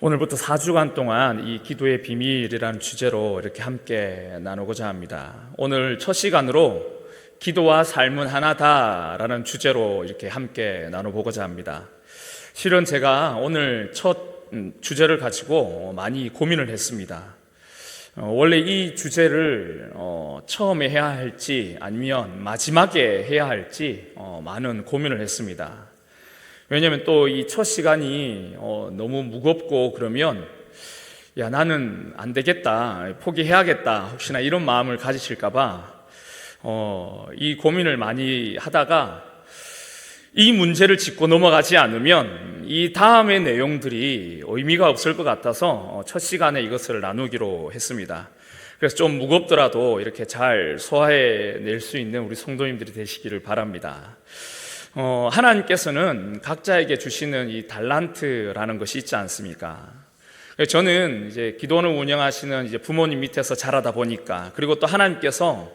오늘부터 4주간 동안 이 기도의 비밀이라는 주제로 이렇게 함께 나누고자 합니다. 오늘 첫 시간으로 기도와 삶은 하나다라는 주제로 이렇게 함께 나눠보고자 합니다. 실은 제가 오늘 첫 주제를 가지고 많이 고민을 했습니다. 원래 이 주제를 처음에 해야 할지 아니면 마지막에 해야 할지 많은 고민을 했습니다. 왜냐하면 또 이 첫 시간이 너무 무겁고 그러면 야 나는 안 되겠다, 포기해야겠다, 혹시나 이런 마음을 가지실까봐 이 고민을 많이 하다가 이 문제를 짚고 넘어가지 않으면 이 다음의 내용들이 의미가 없을 것 같아서 첫 시간에 이것을 나누기로 했습니다. 그래서 좀 무겁더라도 이렇게 잘 소화해낼 수 있는 우리 성도님들이 되시기를 바랍니다. 하나님께서는 각자에게 주시는 이 달란트라는 것이 있지 않습니까? 저는 이제 기도원을 운영하시는 이제 부모님 밑에서 자라다 보니까, 그리고 또 하나님께서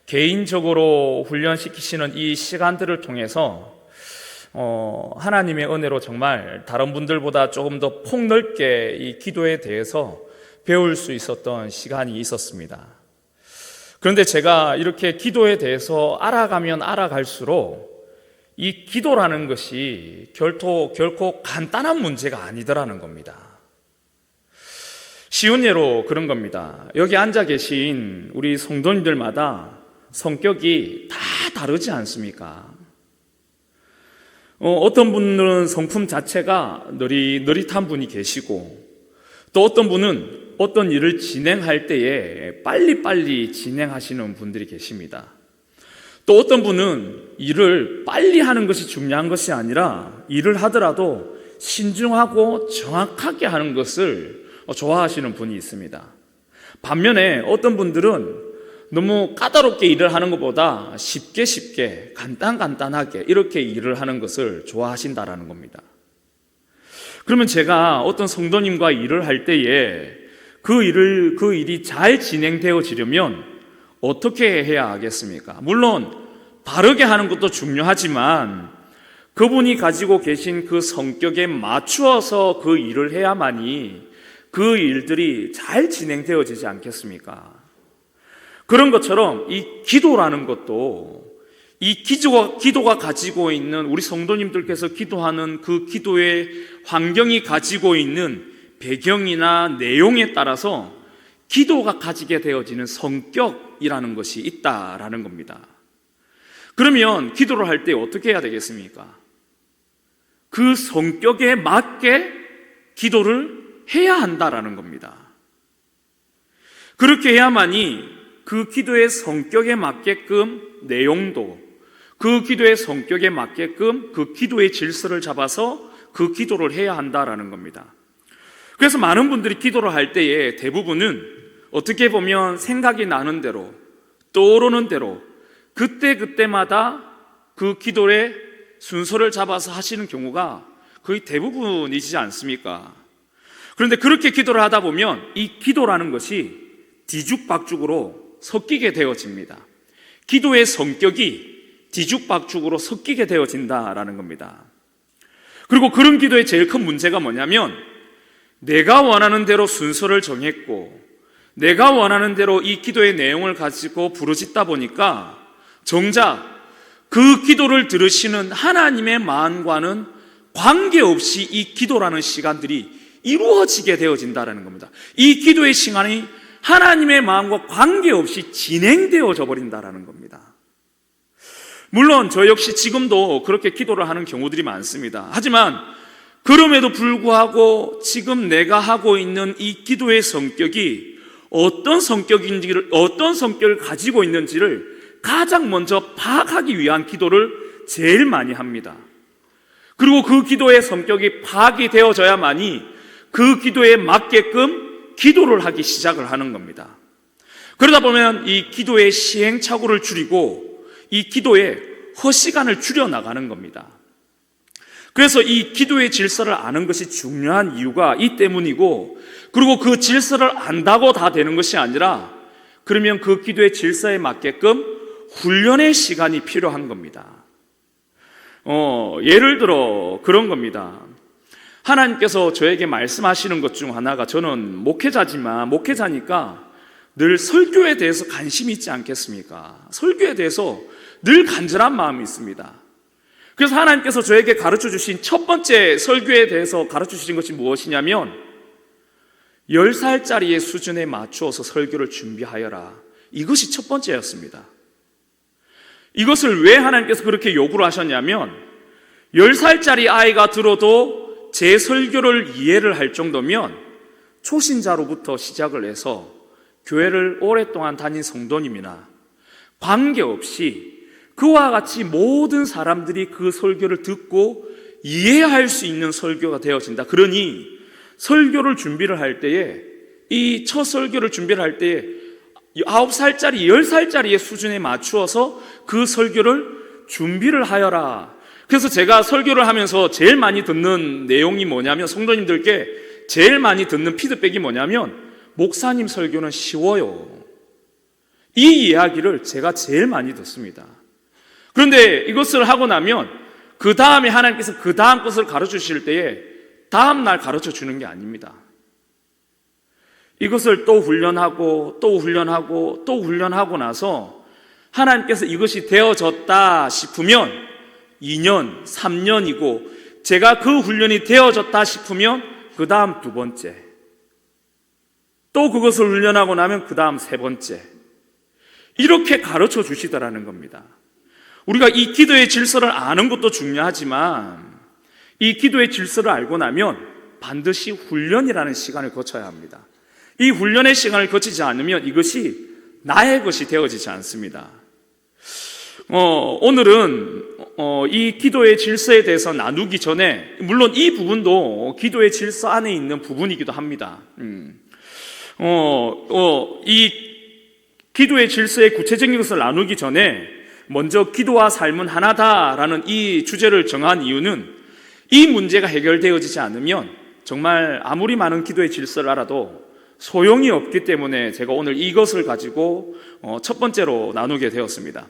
개인적으로 훈련시키시는 이 시간들을 통해서 하나님의 은혜로 정말 다른 분들보다 조금 더 폭넓게 이 기도에 대해서 배울 수 있었던 시간이 있었습니다. 그런데 제가 이렇게 기도에 대해서 알아가면 알아갈수록 이 기도라는 것이 결코 간단한 문제가 아니더라는 겁니다. 쉬운 예로 그런 겁니다. 여기 앉아 계신 우리 성도님들마다 성격이 다 다르지 않습니까? 어떤 분은 성품 자체가 느릿한 분이 계시고, 또 어떤 분은 어떤 일을 진행할 때에 빨리빨리 진행하시는 분들이 계십니다. 또 어떤 분은 일을 빨리 하는 것이 중요한 것이 아니라 일을 하더라도 신중하고 정확하게 하는 것을 좋아하시는 분이 있습니다. 반면에 어떤 분들은 너무 까다롭게 일을 하는 것보다 쉽게 간단하게 이렇게 일을 하는 것을 좋아하신다라는 겁니다. 그러면 제가 어떤 성도님과 일을 할 때에 그 일이 잘 진행되어지려면 어떻게 해야 하겠습니까? 물론 바르게 하는 것도 중요하지만 그분이 가지고 계신 그 성격에 맞추어서 그 일을 해야만이 그 일들이 잘 진행되어지지 않겠습니까? 그런 것처럼 이 기도라는 것도 이 기도가 가지고 있는, 우리 성도님들께서 기도하는 그 기도의 환경이 가지고 있는 배경이나 내용에 따라서 기도가 가지게 되어지는 성격이라는 것이 있다라는 겁니다. 그러면 기도를 할 때 어떻게 해야 되겠습니까? 그 성격에 맞게 기도를 해야 한다라는 겁니다. 그렇게 해야만이 그 기도의 성격에 맞게끔 내용도, 그 기도의 성격에 맞게끔 그 기도의 질서를 잡아서 그 기도를 해야 한다라는 겁니다. 그래서 많은 분들이 기도를 할 때에 대부분은 어떻게 보면 생각이 나는 대로, 떠오르는 대로 그때마다 그 기도의 순서를 잡아서 하시는 경우가 거의 대부분이지 않습니까? 그런데 그렇게 기도를 하다 보면 이 기도라는 것이 뒤죽박죽으로 섞이게 되어집니다. 기도의 성격이 뒤죽박죽으로 섞이게 되어진다라는 겁니다. 그리고 그런 기도의 제일 큰 문제가 뭐냐면, 내가 원하는 대로 순서를 정했고 내가 원하는 대로 이 기도의 내용을 가지고 부르짖다 보니까 정작 그 기도를 들으시는 하나님의 마음과는 관계없이 이 기도라는 시간들이 이루어지게 되어진다는 겁니다. 이 기도의 시간이 하나님의 마음과 관계없이 진행되어져 버린다는 겁니다. 물론 저 역시 지금도 그렇게 기도를 하는 경우들이 많습니다. 하지만 그럼에도 불구하고 지금 내가 하고 있는 이 기도의 성격이 어떤 성격을 가지고 있는지를 가장 먼저 파악하기 위한 기도를 제일 많이 합니다. 그리고 그 기도의 성격이 파악이 되어져야만이 그 기도에 맞게끔 기도를 하기 시작을 하는 겁니다. 그러다 보면 이 기도의 시행착오를 줄이고 이 기도의 허시간을 줄여나가는 겁니다. 그래서 이 기도의 질서를 아는 것이 중요한 이유가 이 때문이고, 그리고 그 질서를 안다고 다 되는 것이 아니라, 그러면 그 기도의 질서에 맞게끔 훈련의 시간이 필요한 겁니다. 예를 들어 그런 겁니다. 하나님께서 저에게 말씀하시는 것 중 하나가, 저는 목회자니까 늘 설교에 대해서 관심이 있지 않겠습니까? 설교에 대해서 늘 간절한 마음이 있습니다. 그래서 하나님께서 저에게 가르쳐 주신 첫 번째 설교에 대해서 가르쳐 주신 것이 무엇이냐면 10살짜리의 수준에 맞추어서 설교를 준비하여라. 이것이 첫 번째였습니다. 이것을 왜 하나님께서 그렇게 요구를 하셨냐면 10살짜리 아이가 들어도 제 설교를 이해를 할 정도면 초신자로부터 시작을 해서 교회를 오랫동안 다닌 성도님이나 관계없이 그와 같이 모든 사람들이 그 설교를 듣고 이해할 수 있는 설교가 되어진다. 그러니 설교를 준비를 할 때에, 이 첫 설교를 준비를 할 때에 9살짜리, 10살짜리의 수준에 맞추어서 그 설교를 준비를 하여라. 그래서 제가 설교를 하면서 제일 많이 듣는 내용이 뭐냐면, 성도님들께 제일 많이 듣는 피드백이 뭐냐면, 목사님 설교는 쉬워요. 이 이야기를 제가 제일 많이 듣습니다. 그런데 이것을 하고 나면 그 다음에 하나님께서 그 다음 것을 가르쳐 주실 때에 다음 날 가르쳐 주는 게 아닙니다. 이것을 또 훈련하고 또 훈련하고 또 훈련하고 나서 하나님께서 이것이 되어졌다 싶으면 2년, 3년이고, 제가 그 훈련이 되어졌다 싶으면 그 다음 두 번째, 또 그것을 훈련하고 나면 그 다음 세 번째, 이렇게 가르쳐 주시더라는 겁니다. 우리가 이 기도의 질서를 아는 것도 중요하지만 이 기도의 질서를 알고 나면 반드시 훈련이라는 시간을 거쳐야 합니다. 이 훈련의 시간을 거치지 않으면 이것이 나의 것이 되어지지 않습니다. 오늘은 이 기도의 질서에 대해서 나누기 전에, 물론 이 부분도 기도의 질서 안에 있는 부분이기도 합니다. 이 기도의 질서의 구체적인 것을 나누기 전에 먼저 기도와 삶은 하나다라는 이 주제를 정한 이유는, 이 문제가 해결되어지지 않으면 정말 아무리 많은 기도의 질서를 알아도 소용이 없기 때문에 제가 오늘 이것을 가지고 첫 번째로 나누게 되었습니다.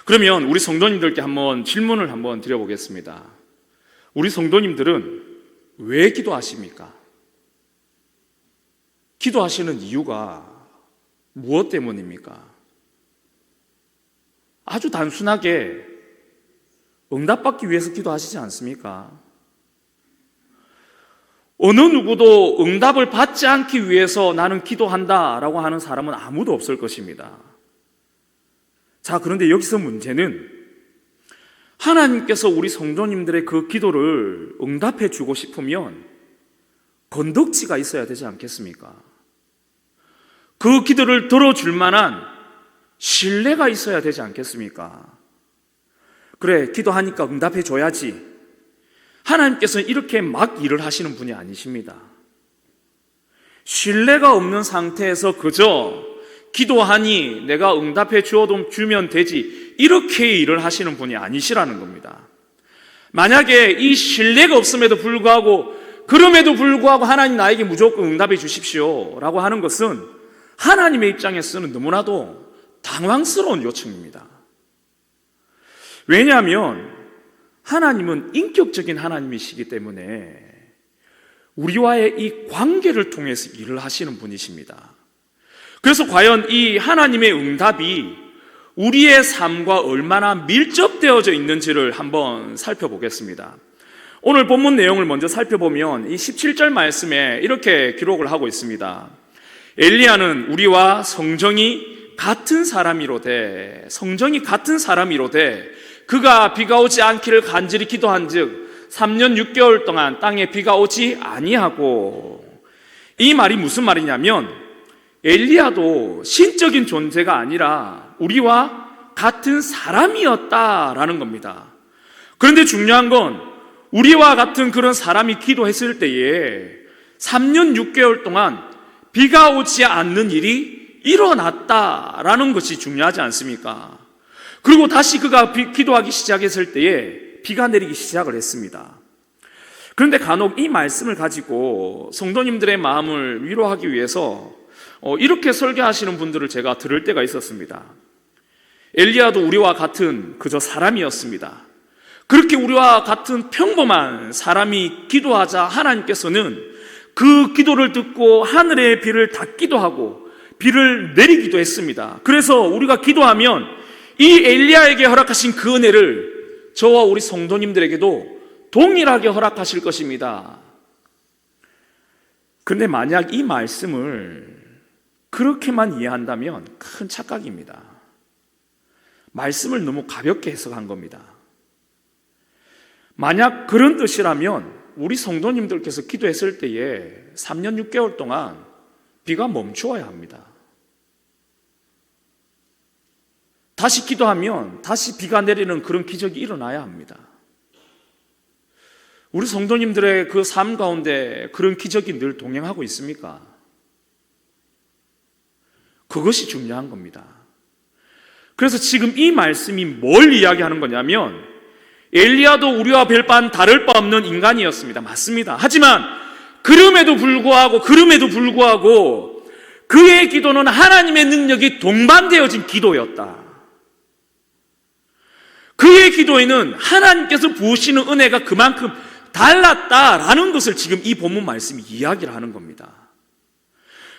그러면 우리 성도님들께 한번 질문을 한번 드려보겠습니다. 우리 성도님들은 왜 기도하십니까? 기도하시는 이유가 무엇 때문입니까? 아주 단순하게 응답받기 위해서 기도하시지 않습니까? 어느 누구도 응답을 받지 않기 위해서 나는 기도한다라고 하는 사람은 아무도 없을 것입니다. 자, 그런데 여기서 문제는 하나님께서 우리 성도님들의 그 기도를 응답해 주고 싶으면 건덕지가 있어야 되지 않겠습니까? 그 기도를 들어줄 만한 신뢰가 있어야 되지 않겠습니까? 그래, 기도하니까 응답해 줘야지. 하나님께서는 이렇게 막 일을 하시는 분이 아니십니다. 신뢰가 없는 상태에서 그저 기도하니 내가 응답해 주면 되지, 이렇게 일을 하시는 분이 아니시라는 겁니다. 만약에 이 신뢰가 없음에도 불구하고, 그럼에도 불구하고 하나님 나에게 무조건 응답해 주십시오 라고 하는 것은 하나님의 입장에서는 너무나도 당황스러운 요청입니다. 왜냐하면 하나님은 인격적인 하나님이시기 때문에 우리와의 이 관계를 통해서 일을 하시는 분이십니다. 그래서 과연 이 하나님의 응답이 우리의 삶과 얼마나 밀접되어져 있는지를 한번 살펴보겠습니다. 오늘 본문 내용을 먼저 살펴보면 이 17절 말씀에 이렇게 기록을 하고 있습니다. 엘리야는 우리와 성정이 같은 사람이로되 그가 비가 오지 않기를 간절히 기도한즉 3년 6개월 동안 땅에 비가 오지 아니하고. 이 말이 무슨 말이냐면 엘리야도 신적인 존재가 아니라 우리와 같은 사람이었다라는 겁니다. 그런데 중요한 건 우리와 같은 그런 사람이 기도했을 때에 3년 6개월 동안 비가 오지 않는 일이 일어났다라는 것이 중요하지 않습니까? 그리고 다시 그가 기도하기 시작했을 때에 비가 내리기 시작을 했습니다. 그런데 간혹 이 말씀을 가지고 성도님들의 마음을 위로하기 위해서 이렇게 설교하시는 분들을 제가 들을 때가 있었습니다. 엘리야도 우리와 같은 그저 사람이었습니다. 그렇게 우리와 같은 평범한 사람이 기도하자 하나님께서는 그 기도를 듣고 하늘의 비를 닫기도 하고 비를 내리기도 했습니다. 그래서 우리가 기도하면 이 엘리야에게 허락하신 그 은혜를 저와 우리 성도님들에게도 동일하게 허락하실 것입니다. 근데 만약 이 말씀을 그렇게만 이해한다면 큰 착각입니다. 말씀을 너무 가볍게 해석한 겁니다. 만약 그런 뜻이라면 우리 성도님들께서 기도했을 때에 3년 6개월 동안 비가 멈추어야 합니다. 다시 기도하면 다시 비가 내리는 그런 기적이 일어나야 합니다. 우리 성도님들의 그 삶 가운데 그런 기적이 늘 동행하고 있습니까? 그것이 중요한 겁니다. 그래서 지금 이 말씀이 뭘 이야기하는 거냐면 엘리야도 우리와 별반 다를 바 없는 인간이었습니다. 맞습니다. 하지만 그럼에도 불구하고 그의 기도는 하나님의 능력이 동반되어진 기도였다. 그의 기도에는 하나님께서 부으시는 은혜가 그만큼 달랐다라는 것을 지금 이 본문 말씀이 이야기를 하는 겁니다.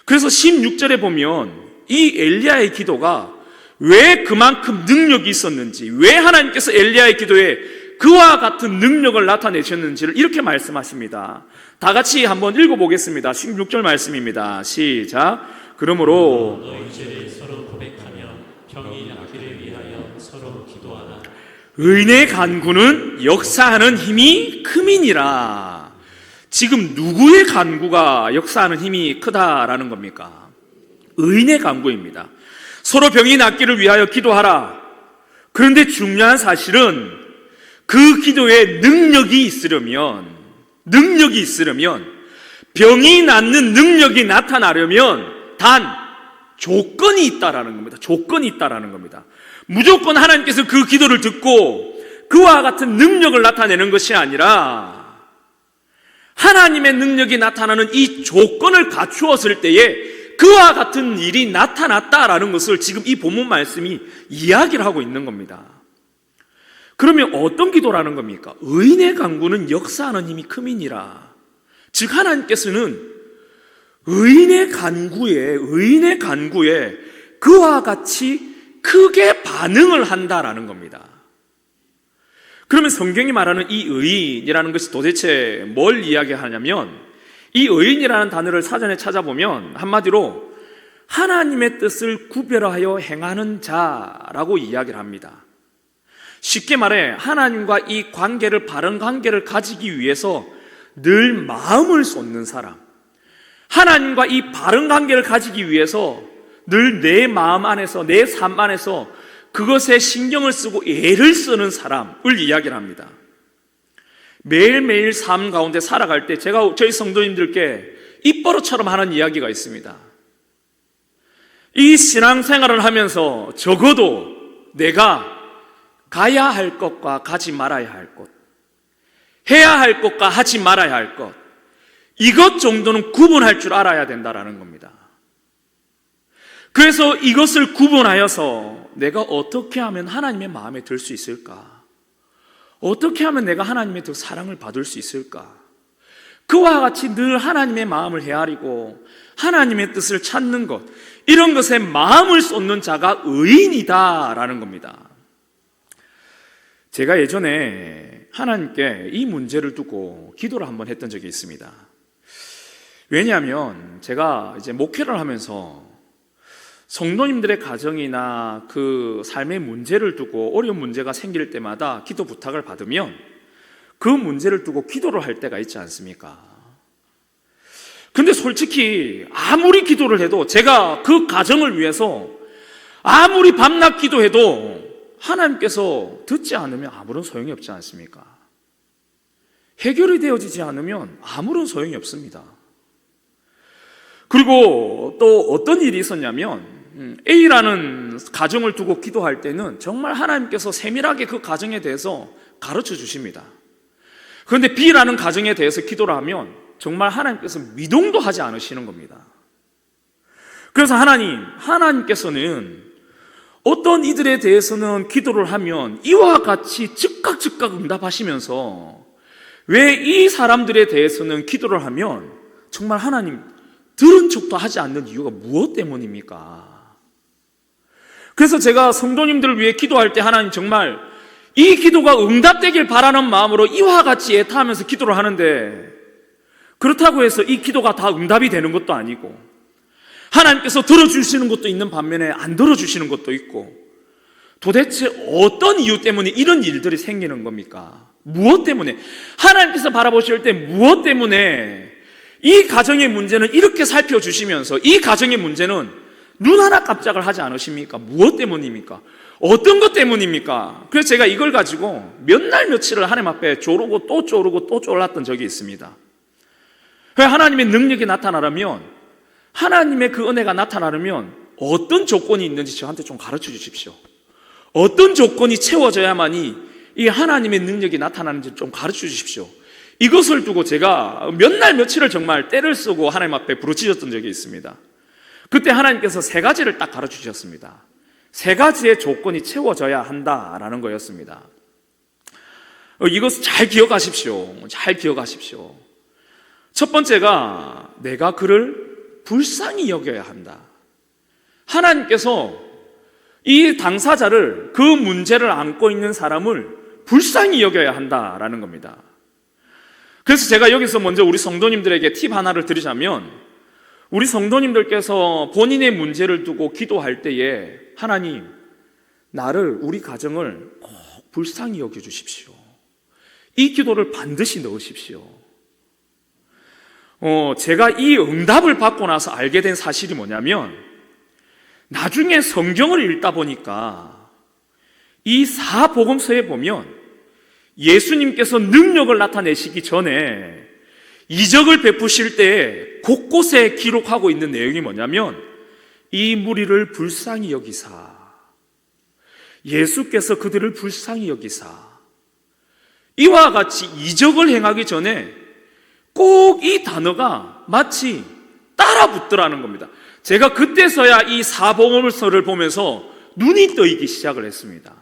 그래서 16절에 보면 이 엘리야의 기도가 왜 그만큼 능력이 있었는지, 왜 하나님께서 엘리야의 기도에 그와 같은 능력을 나타내셨는지를 이렇게 말씀하십니다. 다 같이 한번 읽어보겠습니다. 16절 말씀입니다. 시작. 그러므로 너희 죄를 서로 고백하며 병이 낫기를 위하여 서로 기도하라. 의인의 간구는 역사하는 힘이 크민이라. 지금 누구의 간구가 역사하는 힘이 크다라는 겁니까? 의인의 간구입니다. 서로 병이 낫기를 위하여 기도하라. 그런데 중요한 사실은 그 기도에 능력이 있으려면 병이 낫는 능력이 나타나려면 단 조건이 있다라는 겁니다. 조건이 있다라는 겁니다. 무조건 하나님께서 그 기도를 듣고 그와 같은 능력을 나타내는 것이 아니라 하나님의 능력이 나타나는 이 조건을 갖추었을 때에 그와 같은 일이 나타났다라는 것을 지금 이 본문 말씀이 이야기를 하고 있는 겁니다. 그러면 어떤 기도라는 겁니까? 의인의 간구는 역사하는 힘이 크민이라. 즉 하나님께서는 의인의 간구에 그와 같이 크게 반응을 한다라는 겁니다. 그러면 성경이 말하는 이 의인이라는 것이 도대체 뭘 이야기하냐면 이 의인이라는 단어를 사전에 찾아보면 한마디로 하나님의 뜻을 구별하여 행하는 자라고 이야기를 합니다. 쉽게 말해 하나님과 이 관계를, 바른 관계를 가지기 위해서 늘 마음을 쏟는 사람, 하나님과 이 바른 관계를 가지기 위해서 늘 내 마음 안에서, 내 삶 안에서 그것에 신경을 쓰고 애를 쓰는 사람을 이야기를 합니다. 매일매일 삶 가운데 살아갈 때 제가 저희 성도님들께 입버릇처럼 하는 이야기가 있습니다. 이 신앙생활을 하면서 적어도 내가 가야 할 것과 가지 말아야 할 것, 해야 할 것과 하지 말아야 할 것, 이것 정도는 구분할 줄 알아야 된다라는 겁니다. 그래서 이것을 구분하여서 내가 어떻게 하면 하나님의 마음에 들 수 있을까? 어떻게 하면 내가 하나님의 더 사랑을 받을 수 있을까? 그와 같이 늘 하나님의 마음을 헤아리고 하나님의 뜻을 찾는 것, 이런 것에 마음을 쏟는 자가 의인이다라는 겁니다. 제가 예전에 하나님께 이 문제를 두고 기도를 한번 했던 적이 있습니다. 왜냐하면 제가 이제 목회를 하면서 성도님들의 가정이나 그 삶의 문제를 두고 어려운 문제가 생길 때마다 기도 부탁을 받으면 그 문제를 두고 기도를 할 때가 있지 않습니까? 근데 솔직히 아무리 기도를 해도, 제가 그 가정을 위해서 아무리 밤낮 기도해도 하나님께서 듣지 않으면 아무런 소용이 없지 않습니까? 해결이 되어지지 않으면 아무런 소용이 없습니다. 그리고 또 어떤 일이 있었냐면 A라는 가정을 두고 기도할 때는 정말 하나님께서 세밀하게 그 가정에 대해서 가르쳐 주십니다. 그런데 B라는 가정에 대해서 기도를 하면 정말 하나님께서 미동도 하지 않으시는 겁니다. 그래서 하나님께서는 어떤 이들에 대해서는 기도를 하면 이와 같이 즉각 즉각 응답하시면서 왜 이 사람들에 대해서는 기도를 하면 정말 하나님 들은 척도 하지 않는 이유가 무엇 때문입니까? 그래서 제가 성도님들을 위해 기도할 때 하나님 정말 이 기도가 응답되길 바라는 마음으로 이와 같이 애타하면서 기도를 하는데, 그렇다고 해서 이 기도가 다 응답이 되는 것도 아니고 하나님께서 들어주시는 것도 있는 반면에 안 들어주시는 것도 있고, 도대체 어떤 이유 때문에 이런 일들이 생기는 겁니까? 무엇 때문에? 하나님께서 바라보실 때 무엇 때문에 이 가정의 문제는 이렇게 살펴주시면서 이 가정의 문제는 눈 하나 깜짝을 하지 않으십니까? 무엇 때문입니까? 어떤 것 때문입니까? 그래서 제가 이걸 가지고 몇 날 며칠을 하나님 앞에 조르고 또 조르고 또 졸랐던 적이 있습니다. 왜 하나님의 능력이 나타나려면, 하나님의 그 은혜가 나타나려면 어떤 조건이 있는지 저한테 좀 가르쳐 주십시오. 어떤 조건이 채워져야만이 이 하나님의 능력이 나타나는지 좀 가르쳐 주십시오. 이것을 두고 제가 몇 날 며칠을 정말 때를 쓰고 하나님 앞에 부르짖었던 적이 있습니다. 그때 하나님께서 세 가지를 딱 가르쳐 주셨습니다. 세 가지의 조건이 채워져야 한다라는 거였습니다. 이것을 잘 기억하십시오. 잘 기억하십시오. 첫 번째가 내가 그를 불쌍히 여겨야 한다. 하나님께서 이 당사자를, 그 문제를 안고 있는 사람을 불쌍히 여겨야 한다라는 겁니다. 그래서 제가 여기서 먼저 우리 성도님들에게 팁 하나를 드리자면, 우리 성도님들께서 본인의 문제를 두고 기도할 때에 하나님, 나를, 우리 가정을 꼭 불쌍히 여겨주십시오. 이 기도를 반드시 넣으십시오. 제가 이 응답을 받고 나서 알게 된 사실이 뭐냐면, 나중에 성경을 읽다 보니까 이 사복음서에 보면 예수님께서 능력을 나타내시기 전에 이적을 베푸실 때 곳곳에 기록하고 있는 내용이 뭐냐면, 이 무리를 불쌍히 여기사, 예수께서 그들을 불쌍히 여기사, 이와 같이 이적을 행하기 전에 꼭 이 단어가 마치 따라 붙더라는 겁니다. 제가 그때서야 이 사복음서를 보면서 눈이 떠이기 시작을 했습니다.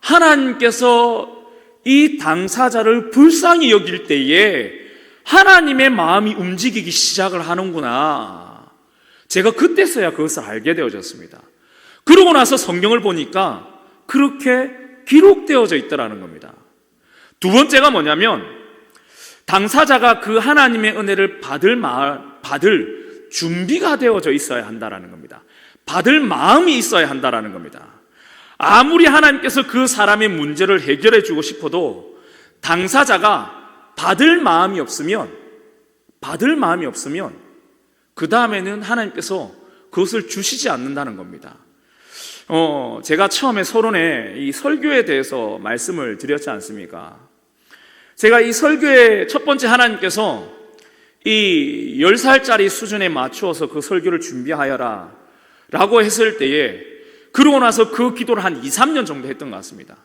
하나님께서 이 당사자를 불쌍히 여길 때에 하나님의 마음이 움직이기 시작을 하는구나. 제가 그때서야 그것을 알게 되어졌습니다. 그러고 나서 성경을 보니까 그렇게 기록되어져 있더라는 겁니다. 두 번째가 뭐냐면, 당사자가 그 하나님의 은혜를 받을 준비가 되어져 있어야 한다라는 겁니다. 받을 마음이 있어야 한다라는 겁니다. 아무리 하나님께서 그 사람의 문제를 해결해 주고 싶어도 당사자가 받을 마음이 없으면 그 다음에는 하나님께서 그것을 주시지 않는다는 겁니다. 제가 처음에 서론에 이 설교에 대해서 말씀을 드렸지 않습니까? 제가 이 설교의 첫 번째, 하나님께서 이 10살짜리 수준에 맞추어서 그 설교를 준비하여라 라고 했을 때에, 그러고 나서 그 기도를 한 2, 3년 정도 했던 것 같습니다.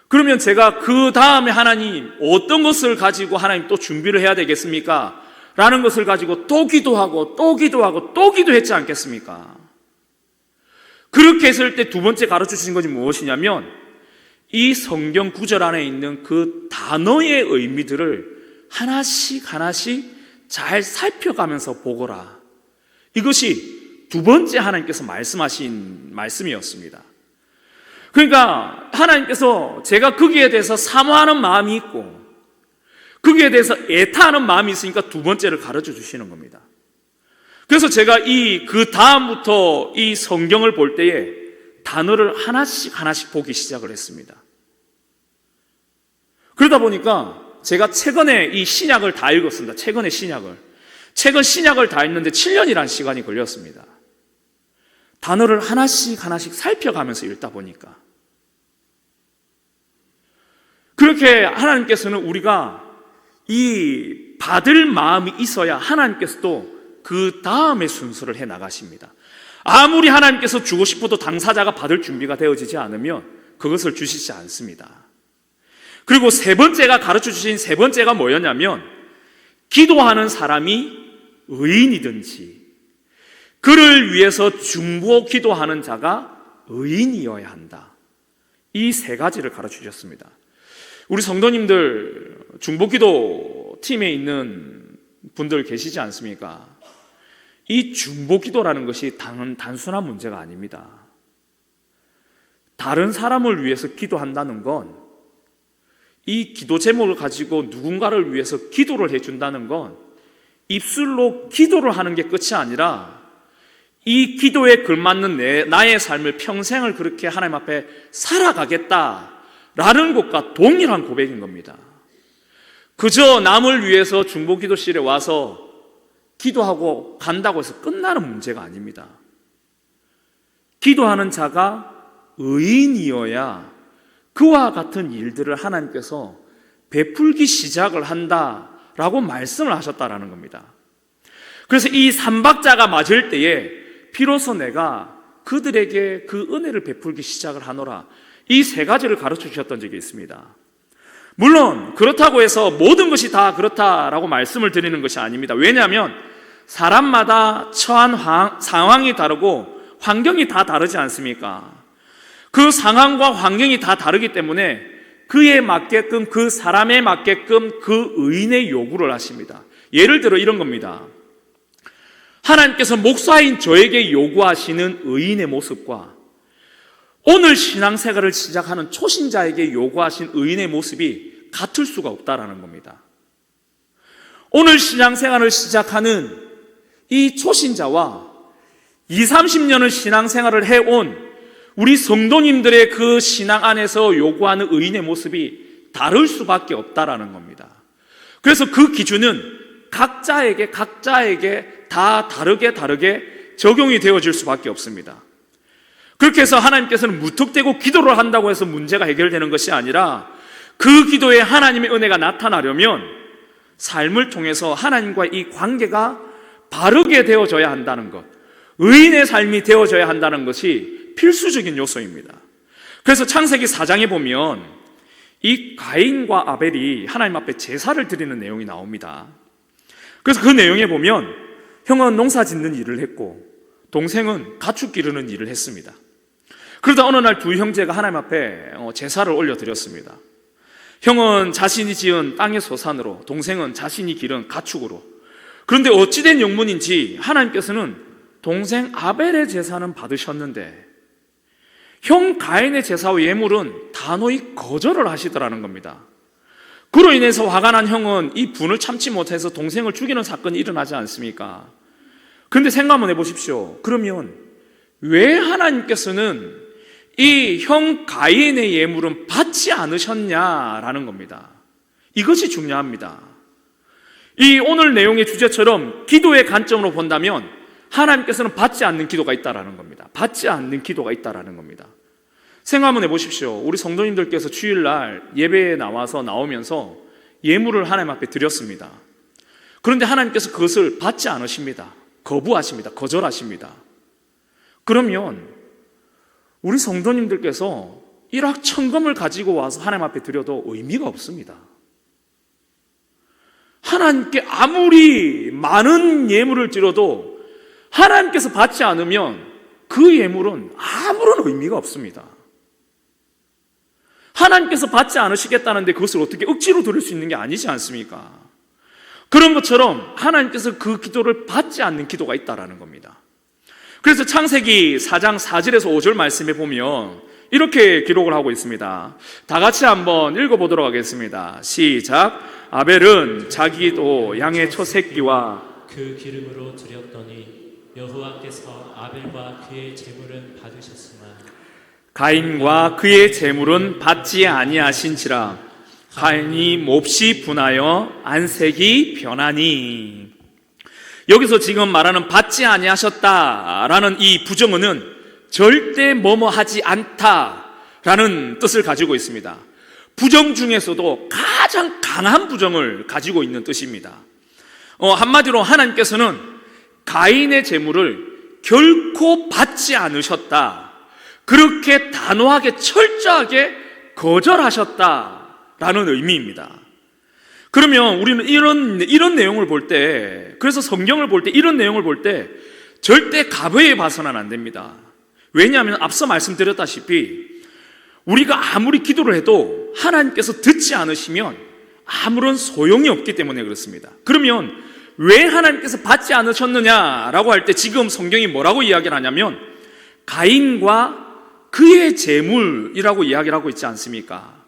그러면 제가 그 다음에 하나님 어떤 것을 가지고 하나님 또 준비를 해야 되겠습니까? 라는 것을 가지고 또 기도하고 또 기도하고 또 기도했지 않겠습니까? 그렇게 했을 때 두 번째 가르쳐 주신 것이 무엇이냐면, 이 성경 구절 안에 있는 그 단어의 의미들을 하나씩 잘 살펴가면서 보거라. 이것이 두 번째 하나님께서 말씀하신 말씀이었습니다. 그러니까 하나님께서 제가 거기에 대해서 사모하는 마음이 있고 거기에 대해서 애타하는 마음이 있으니까 두 번째를 가르쳐 주시는 겁니다. 그래서 제가 그 다음부터 이 성경을 볼 때에 단어를 하나씩 보기 시작을 했습니다. 그러다 보니까 제가 최근에 이 신약을 다 읽었습니다. 최근 신약을 다 읽는데 7년이라는 시간이 걸렸습니다. 단어를 하나씩 살펴가면서 읽다 보니까. 그렇게 하나님께서는 우리가 이 받을 마음이 있어야 하나님께서도 그 다음의 순서를 해 나가십니다. 아무리 하나님께서 주고 싶어도 당사자가 받을 준비가 되어지지 않으면 그것을 주시지 않습니다. 그리고 세 번째가 가르쳐 주신 세 번째가 뭐였냐면, 기도하는 사람이 의인이든지 그를 위해서 중보 기도하는 자가 의인이어야 한다. 이 세 가지를 가르쳐 주셨습니다. 우리 성도님들 중보기도 팀에 있는 분들 계시지 않습니까? 이 중보기도라는 것이 단순한 문제가 아닙니다. 다른 사람을 위해서 기도한다는 건, 이 기도 제목을 가지고 누군가를 위해서 기도를 해준다는 건 입술로 기도를 하는 게 끝이 아니라 이 기도에 걸맞는 나의 삶을 평생을 그렇게 하나님 앞에 살아가겠다라는 것과 동일한 고백인 겁니다. 그저 남을 위해서 중보기도실에 와서 기도하고 간다고 해서 끝나는 문제가 아닙니다. 기도하는 자가 의인이어야 그와 같은 일들을 하나님께서 베풀기 시작을 한다라고 말씀을 하셨다라는 겁니다. 그래서 이 삼박자가 맞을 때에 비로소 내가 그들에게 그 은혜를 베풀기 시작을 하노라, 이 세 가지를 가르쳐 주셨던 적이 있습니다. 물론 그렇다고 해서 모든 것이 다 그렇다라고 말씀을 드리는 것이 아닙니다. 왜냐하면 사람마다 처한 상황이 다르고 환경이 다 다르지 않습니까? 그 상황과 환경이 다 다르기 때문에 그에 맞게끔, 그 사람에 맞게끔 그 의인의 요구를 하십니다. 예를 들어 이런 겁니다. 하나님께서 목사인 저에게 요구하시는 의인의 모습과 오늘 신앙생활을 시작하는 초신자에게 요구하신 의인의 모습이 같을 수가 없다라는 겁니다. 오늘 신앙생활을 시작하는 이 초신자와 20, 30년을 신앙생활을 해온 우리 성도님들의 그 신앙 안에서 요구하는 의인의 모습이 다를 수밖에 없다라는 겁니다. 그래서 그 기준은 각자에게 다 다르게 적용이 되어질 수밖에 없습니다. 그렇게 해서 하나님께서는 무턱대고 기도를 한다고 해서 문제가 해결되는 것이 아니라 그 기도에 하나님의 은혜가 나타나려면 삶을 통해서 하나님과 이 관계가 바르게 되어져야 한다는 것, 의인의 삶이 되어져야 한다는 것이 필수적인 요소입니다. 그래서 창세기 4장에 보면 이 가인과 아벨이 하나님 앞에 제사를 드리는 내용이 나옵니다. 그래서 그 내용에 보면 형은 농사 짓는 일을 했고 동생은 가축 기르는 일을 했습니다. 그러다 어느 날 두 형제가 하나님 앞에 제사를 올려드렸습니다. 형은 자신이 지은 땅의 소산으로, 동생은 자신이 기른 가축으로. 그런데 어찌된 영문인지 하나님께서는 동생 아벨의 제사는 받으셨는데 형 가인의 제사와 예물은 단호히 거절을 하시더라는 겁니다. 그로 인해서 화가 난 형은 이 분을 참지 못해서 동생을 죽이는 사건이 일어나지 않습니까? 그런데 생각 한번 해보십시오. 그러면 왜 하나님께서는 이 형 가인의 예물은 받지 않으셨냐라는 겁니다. 이것이 중요합니다. 이 오늘 내용의 주제처럼 기도의 관점으로 본다면 하나님께서는 받지 않는 기도가 있다라는 겁니다. 받지 않는 기도가 있다라는 겁니다. 생각 한번 해보십시오. 우리 성도님들께서 주일날 예배에 나오면서 예물을 하나님 앞에 드렸습니다. 그런데 하나님께서 그것을 받지 않으십니다. 거부하십니다. 거절하십니다. 그러면 우리 성도님들께서 일확천금을 가지고 와서 하나님 앞에 드려도 의미가 없습니다. 하나님께 아무리 많은 예물을 드려도 하나님께서 받지 않으면 그 예물은 아무런 의미가 없습니다. 하나님께서 받지 않으시겠다는데 그것을 어떻게 억지로 드릴 수 있는 게 아니지 않습니까? 그런 것처럼 하나님께서 그 기도를 받지 않는 기도가 있다라는 겁니다. 그래서 창세기 4장 4절에서 5절 말씀에 보면 이렇게 기록을 하고 있습니다. 다 같이 한번 읽어보도록 하겠습니다. 시작. 아벨은 자기도 양의 초새끼와 그 기름으로 드렸더니 여호와께서 아벨과 그의 제물은 받으셨으나 가인과 그의 제물은 받지 아니하신지라. 가인이 몹시 분하여 안색이 변하니. 여기서 지금 말하는 받지 아니하셨다라는 이 부정어는 절대 뭐뭐 하지 않다라는 뜻을 가지고 있습니다. 부정 중에서도 가장 강한 부정을 가지고 있는 뜻입니다. 한마디로 하나님께서는 가인의 제물을 결코 받지 않으셨다, 그렇게 단호하게 철저하게 거절하셨다라는 의미입니다. 그러면 우리는 이런 내용을 볼 때, 그래서 성경을 볼 때, 이런 내용을 볼 때 절대 가벼이 봐서는 안 됩니다. 왜냐하면 앞서 말씀드렸다시피 우리가 아무리 기도를 해도 하나님께서 듣지 않으시면 아무런 소용이 없기 때문에 그렇습니다. 그러면 왜 하나님께서 받지 않으셨느냐라고 할 때 지금 성경이 뭐라고 이야기를 하냐면 가인과 그의 재물이라고 이야기를 하고 있지 않습니까?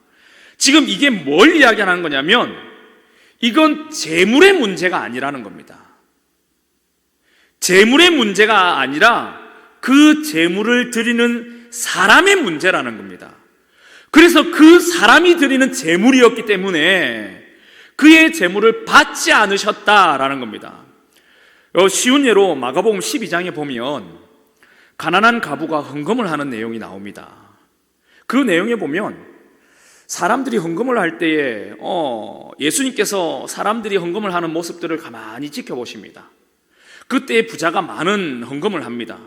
지금 이게 뭘 이야기하는 거냐면 이건 재물의 문제가 아니라는 겁니다. 재물의 문제가 아니라 그 재물을 드리는 사람의 문제라는 겁니다. 그래서 그 사람이 드리는 재물이었기 때문에 그의 재물을 받지 않으셨다라는 겁니다. 쉬운 예로 마가복음 12장에 보면 가난한 과부가 헌금을 하는 내용이 나옵니다. 그 내용에 보면 사람들이 헌금을 할 때에 예수님께서 사람들이 헌금을 하는 모습들을 가만히 지켜보십니다. 그때 부자가 많은 헌금을 합니다.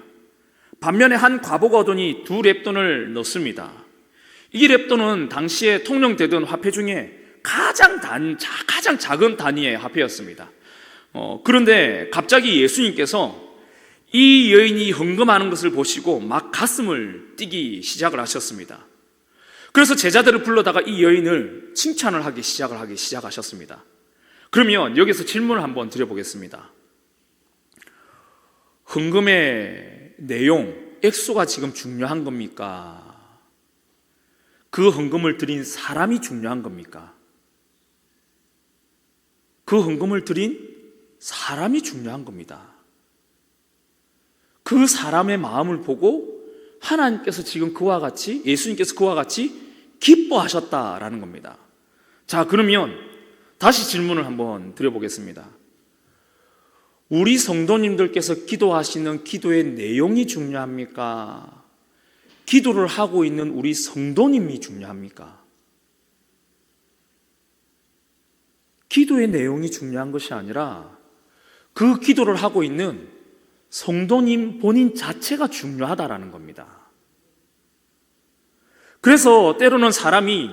반면에 한 과부가 오더니 2렙돈을 넣습니다. 이 렙돈은 당시에 통용되던 화폐 중에 가장 작은 단위의 화폐였습니다. 그런데 갑자기 예수님께서 이 여인이 헌금하는 것을 보시고 막 가슴을 뛰기 시작을 하셨습니다. 그래서 제자들을 불러다가 이 여인을 칭찬을 하기 시작하셨습니다. 그러면 여기서 질문을 한번 드려보겠습니다. 헌금의 내용, 액수가 지금 중요한 겁니까? 그 헌금을 드린 사람이 중요한 겁니까? 그 헌금을 드린 사람이 중요한 겁니다. 그 사람의 마음을 보고 하나님께서 지금 예수님께서 그와 같이 기뻐하셨다라는 겁니다. 자, 그러면 다시 질문을 한번 드려보겠습니다. 우리 성도님들께서 기도하시는 기도의 내용이 중요합니까? 기도를 하고 있는 우리 성도님이 중요합니까? 기도의 내용이 중요한 것이 아니라 그 기도를 하고 있는 성도님 본인 자체가 중요하다라는 겁니다. 그래서 때로는 사람이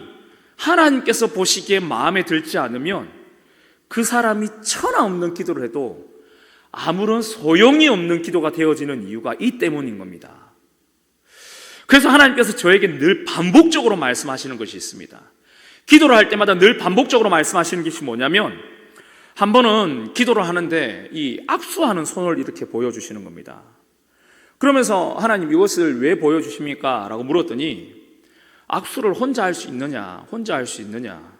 하나님께서 보시기에 마음에 들지 않으면 그 사람이 천하 없는 기도를 해도 아무런 소용이 없는 기도가 되어지는 이유가 이 때문인 겁니다. 그래서 하나님께서 저에게 늘 반복적으로 말씀하시는 것이 있습니다. 기도를 할 때마다 늘 반복적으로 말씀하시는 것이 뭐냐면 한 번은 기도를 하는데 이 악수하는 손을 이렇게 보여주시는 겁니다. 그러면서 하나님 이것을 왜 보여주십니까? 라고 물었더니 악수를 혼자 할 수 있느냐? 혼자 할 수 있느냐?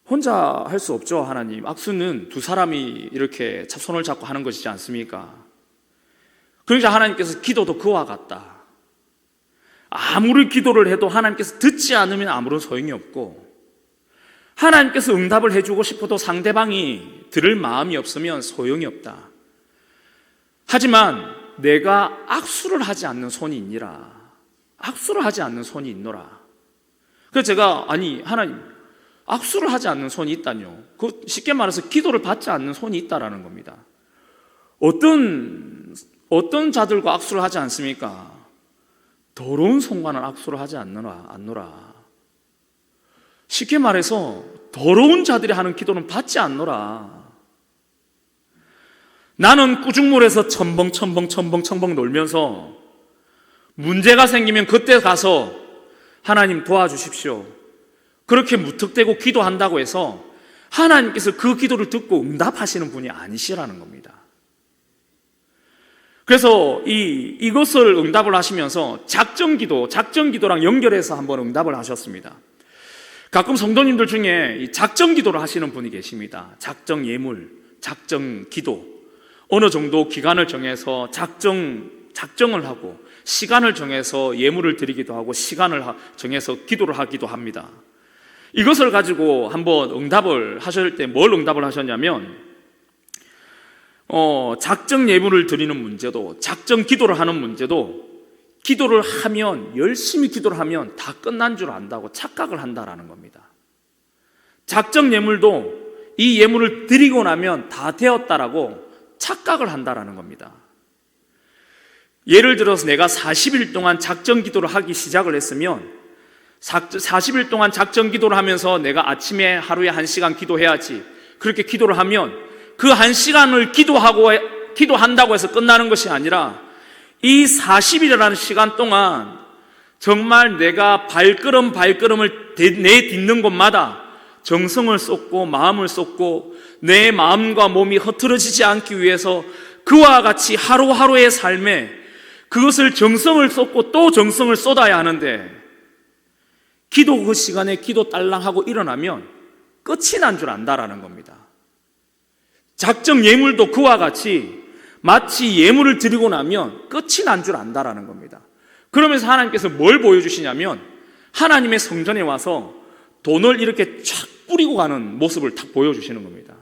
혼자 할 수 없죠, 하나님. 악수는 두 사람이 이렇게 손을 잡고 하는 것이지 않습니까? 그러니까 하나님께서 기도도 그와 같다. 아무리 기도를 해도 하나님께서 듣지 않으면 아무런 소용이 없고 하나님께서 응답을 해주고 싶어도 상대방이 들을 마음이 없으면 소용이 없다. 하지만 내가 악수를 하지 않는 손이 있니라. 악수를 하지 않는 손이 있노라. 그래서 제가 하나님 악수를 하지 않는 손이 있다뇨. 쉽게 말해서 기도를 받지 않는 손이 있다라는 겁니다. 어떤 자들과 악수를 하지 않습니까? 더러운 손과는 악수를 하지 않노라. 쉽게 말해서 더러운 자들이 하는 기도는 받지 않노라. 나는 꾸중물에서 첨벙 놀면서 문제가 생기면 그때 가서 하나님 도와주십시오. 그렇게 무턱대고 기도한다고 해서 하나님께서 그 기도를 듣고 응답하시는 분이 아니시라는 겁니다. 그래서 이것을 응답을 하시면서 작정기도랑 연결해서 한번 응답을 하셨습니다. 가끔 성도님들 중에 이 작정기도를 하시는 분이 계십니다. 작정예물, 작정기도. 어느 정도 기간을 정해서 작정을 하고 시간을 정해서 예물을 드리기도 하고 시간을 정해서 기도를 하기도 합니다. 이것을 가지고 한번 응답을 하실 때 뭘 응답을 하셨냐면 작정 예물을 드리는 문제도 작정 기도를 하는 문제도 기도를 하면 열심히 기도를 하면 다 끝난 줄 안다고 착각을 한다라는 겁니다. 작정 예물도 이 예물을 드리고 나면 다 되었다라고 착각을 한다라는 겁니다. 예를 들어서 내가 40일 동안 작정 기도를 하기 시작을 했으면 40일 동안 작정 기도를 하면서 내가 아침에 하루에 1시간 기도해야지 그렇게 기도를 하면 그 1시간을 기도한다고 해서 끝나는 것이 아니라 이 40일이라는 시간 동안 정말 내가 발걸음을 내딛는 곳마다 정성을 쏟고 마음을 쏟고 내 마음과 몸이 흐트러지지 않기 위해서 그와 같이 하루하루의 삶에 그것을 정성을 쏟고 또 정성을 쏟아야 하는데, 기도 그 시간에 기도 딸랑하고 일어나면 끝이 난 줄 안다라는 겁니다. 작정 예물도 그와 같이 마치 예물을 드리고 나면 끝이 난 줄 안다라는 겁니다. 그러면서 하나님께서 뭘 보여주시냐면, 하나님의 성전에 와서 돈을 이렇게 쫙 뿌리고 가는 모습을 딱 보여주시는 겁니다.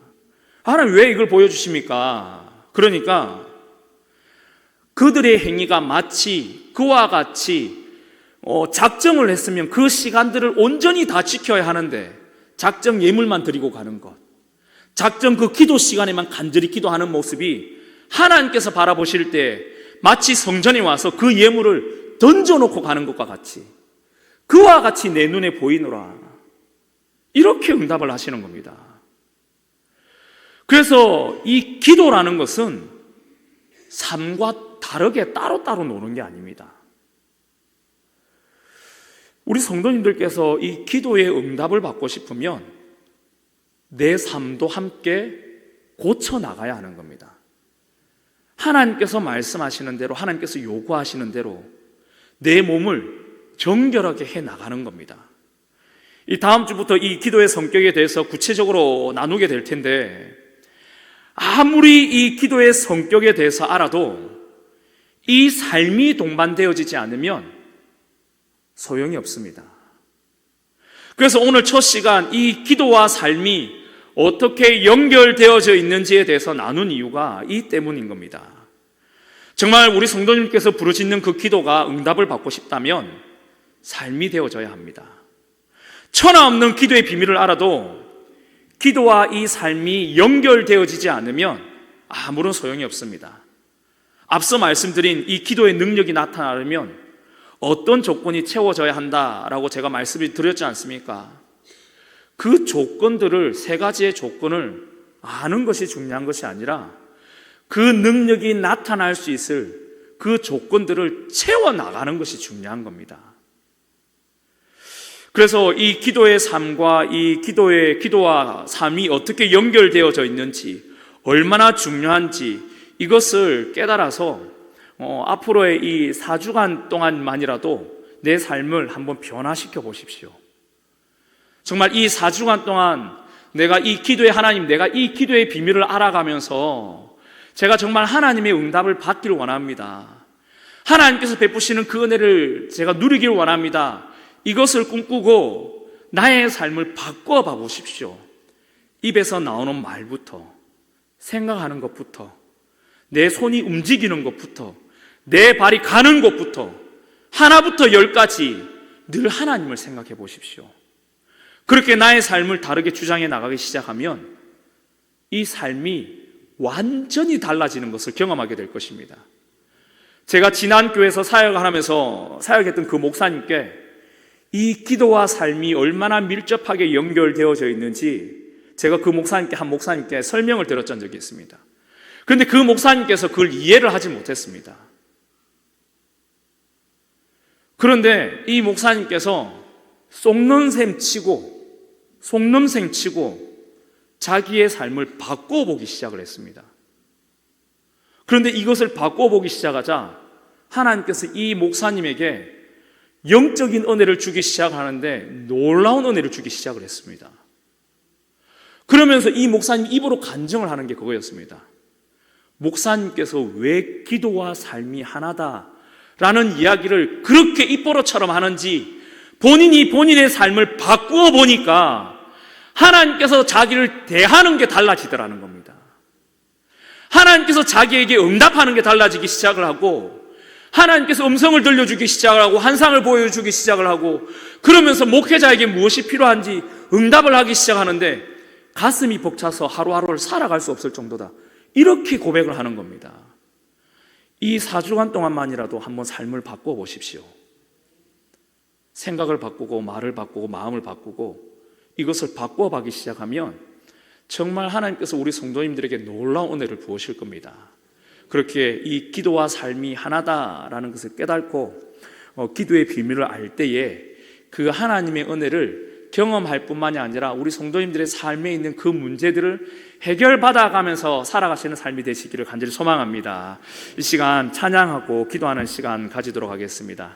하나님 왜 이걸 보여주십니까? 그러니까 그들의 행위가 마치 그와 같이 작정을 했으면 그 시간들을 온전히 다 지켜야 하는데 작정 예물만 드리고 가는 것, 작정 그 기도 시간에만 간절히 기도하는 모습이 하나님께서 바라보실 때 마치 성전에 와서 그 예물을 던져놓고 가는 것과 같이, 그와 같이 내 눈에 보이노라, 이렇게 응답을 하시는 겁니다. 그래서 이 기도라는 것은 삶과 다르게 따로따로 노는 게 아닙니다. 우리 성도님들께서 이 기도의 응답을 받고 싶으면 내 삶도 함께 고쳐 나가야 하는 겁니다. 하나님께서 말씀하시는 대로, 하나님께서 요구하시는 대로 내 몸을 정결하게 해 나가는 겁니다. 이 다음 주부터 이 기도의 성격에 대해서 구체적으로 나누게 될 텐데, 아무리 이 기도의 성격에 대해서 알아도 이 삶이 동반되어지지 않으면 소용이 없습니다. 그래서 오늘 첫 시간 이 기도와 삶이 어떻게 연결되어져 있는지에 대해서 나눈 이유가 이 때문인 겁니다. 정말 우리 성도님께서 부르짖는 그 기도가 응답을 받고 싶다면 삶이 되어져야 합니다. 천하 없는 기도의 비밀을 알아도 기도와 이 삶이 연결되어지지 않으면 아무런 소용이 없습니다. 앞서 말씀드린 이 기도의 능력이 나타나려면 어떤 조건이 채워져야 한다라고 제가 말씀을 드렸지 않습니까? 그 조건들을, 세 가지의 조건을 아는 것이 중요한 것이 아니라 그 능력이 나타날 수 있을 그 조건들을 채워나가는 것이 중요한 겁니다. 그래서 이 기도의 삶과 이 기도와 삶이 어떻게 연결되어져 있는지, 얼마나 중요한지 이것을 깨달아서 앞으로의 이 4주간 동안만이라도 내 삶을 한번 변화시켜 보십시오. 정말 이 4주간 동안 내가 이 기도의 비밀을 알아가면서 제가 정말 하나님의 응답을 받기를 원합니다. 하나님께서 베푸시는 그 은혜를 제가 누리길 원합니다. 이것을 꿈꾸고 나의 삶을 바꿔 봐 보십시오. 입에서 나오는 말부터, 생각하는 것부터, 내 손이 움직이는 것부터, 내 발이 가는 곳부터, 하나부터 열까지 늘 하나님을 생각해 보십시오. 그렇게 나의 삶을 다르게 주장해 나가기 시작하면 이 삶이 완전히 달라지는 것을 경험하게 될 것입니다. 제가 지난 교회에서 사역하면서 사역했던 그 목사님께 이 기도와 삶이 얼마나 밀접하게 연결되어져 있는지 제가 그 한 목사님께 설명을 드렸던 적이 있습니다. 그런데 그 목사님께서 그걸 이해를 하지 못했습니다. 그런데 이 목사님께서 속는 셈 치고 자기의 삶을 바꿔보기 시작을 했습니다. 그런데 이것을 바꿔보기 시작하자 하나님께서 이 목사님에게 영적인 은혜를 주기 시작하는데 놀라운 은혜를 주기 시작을 했습니다. 그러면서 이 목사님 입으로 간증을 하는 게 그거였습니다. 목사님께서 왜 기도와 삶이 하나다라는 이야기를 그렇게 입버릇처럼 하는지 본인이 본인의 삶을 바꾸어 보니까 하나님께서 자기를 대하는 게 달라지더라는 겁니다. 하나님께서 자기에게 응답하는 게 달라지기 시작을 하고, 하나님께서 음성을 들려주기 시작을 하고, 환상을 보여주기 시작을 하고, 그러면서 목회자에게 무엇이 필요한지 응답을 하기 시작하는데 가슴이 벅차서 하루하루를 살아갈 수 없을 정도다, 이렇게 고백을 하는 겁니다. 이 4주간 동안만이라도 한번 삶을 바꿔보십시오. 생각을 바꾸고 말을 바꾸고 마음을 바꾸고 이것을 바꿔가기 시작하면 정말 하나님께서 우리 성도님들에게 놀라운 은혜를 부으실 겁니다. 그렇게 이 기도와 삶이 하나다라는 것을 깨닫고 기도의 비밀을 알 때에 그 하나님의 은혜를 경험할 뿐만이 아니라 우리 성도님들의 삶에 있는 그 문제들을 해결받아가면서 살아가시는 삶이 되시기를 간절히 소망합니다. 이 시간 찬양하고 기도하는 시간 가지도록 하겠습니다.